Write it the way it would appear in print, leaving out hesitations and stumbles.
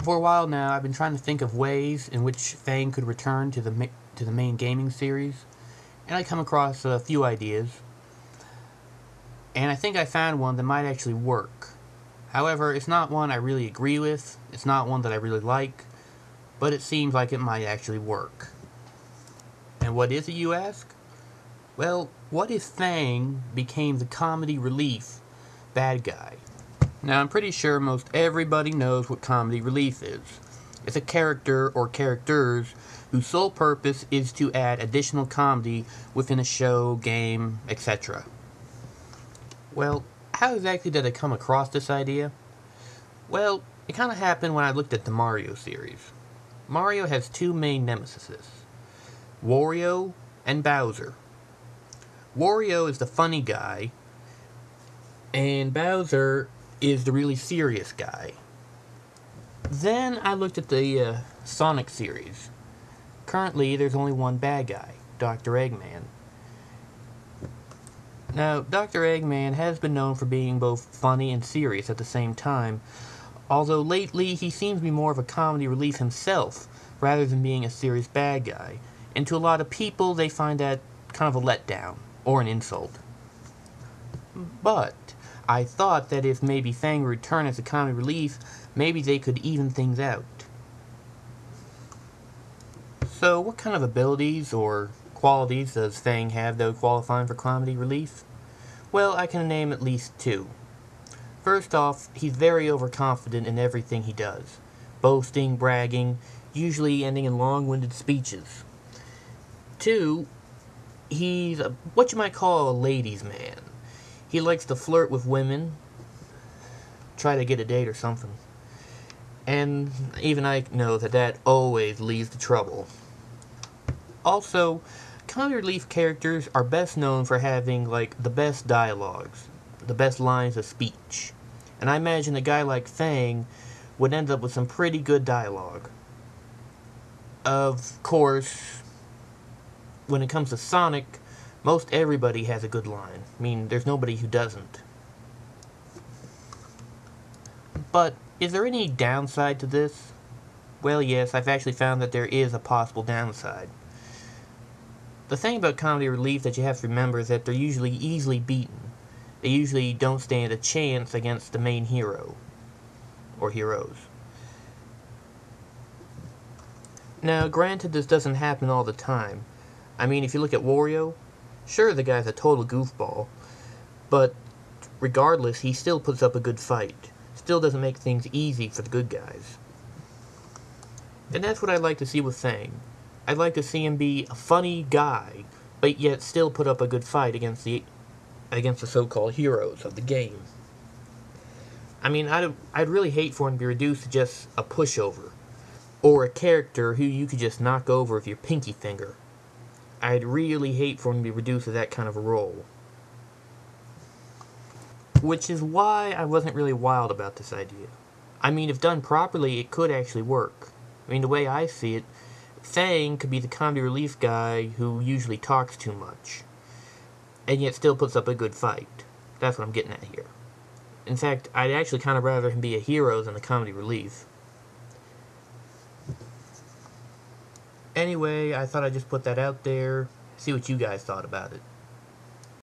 For a while now, I've been trying to think of ways in which Fang could return to the main gaming series, and I come across a few ideas, and I think I found one that might actually work. However, it's not one I really agree with, it's not one that I really like, but it seems like it might actually work. And what is it, you ask? Well, what if Fang became the comedy relief bad guy? Now, I'm pretty sure most everybody knows what comedy relief is. It's a character or characters whose sole purpose is to add additional comedy within a show, game, etc. Well, how exactly did I come across this idea? Well, it kind of happened when I looked at the Mario series. Mario has two main nemesises, Wario and Bowser. Wario is the funny guy, and Bowser is the really serious guy. Then I looked at the Sonic series. Currently, there's only one bad guy, Dr. Eggman. Now, Dr. Eggman has been known for being both funny and serious at the same time, although lately he seems to be more of a comedy relief himself, rather than being a serious bad guy. And to a lot of people, they find that kind of a letdown, or an insult. But I thought that if maybe Fang would return as a comedy relief, maybe they could even things out. So what kind of abilities or qualities does Fang have that would qualify him for comedy relief? Well, I can name at least two. First off, he's very overconfident in everything he does. Boasting, bragging, usually ending in long-winded speeches. Two, he's what you might call a ladies' man. He likes to flirt with women, try to get a date or something. And even I know that always leads to trouble. Also, comedy relief characters are best known for having, the best dialogues, the best lines of speech. And I imagine a guy like Fang would end up with some pretty good dialogue. Of course, when it comes to Sonic, most everybody has a good line. I mean, there's nobody who doesn't. But is there any downside to this? Well, yes, I've actually found that there is a possible downside. The thing about comedy relief that you have to remember is that they're usually easily beaten. They usually don't stand a chance against the main hero, or heroes. Now, granted, this doesn't happen all the time. I mean, if you look at Wario, sure, the guy's a total goofball, but regardless, he still puts up a good fight. Still doesn't make things easy for the good guys. And that's what I'd like to see with Fang. I'd like to see him be a funny guy, but yet still put up a good fight against the so-called heroes of the game. I mean, I'd really hate for him to be reduced to just a pushover, or a character who you could just knock over with your pinky finger. I'd really hate for him to be reduced to that kind of a role. Which is why I wasn't really wild about this idea. I mean, if done properly, it could actually work. I mean, the way I see it, Fang could be the comedy relief guy who usually talks too much, and yet still puts up a good fight. That's what I'm getting at here. In fact, I'd actually kind of rather him be a hero than a comedy relief. Anyway, I thought I'd just put that out there, see what you guys thought about it.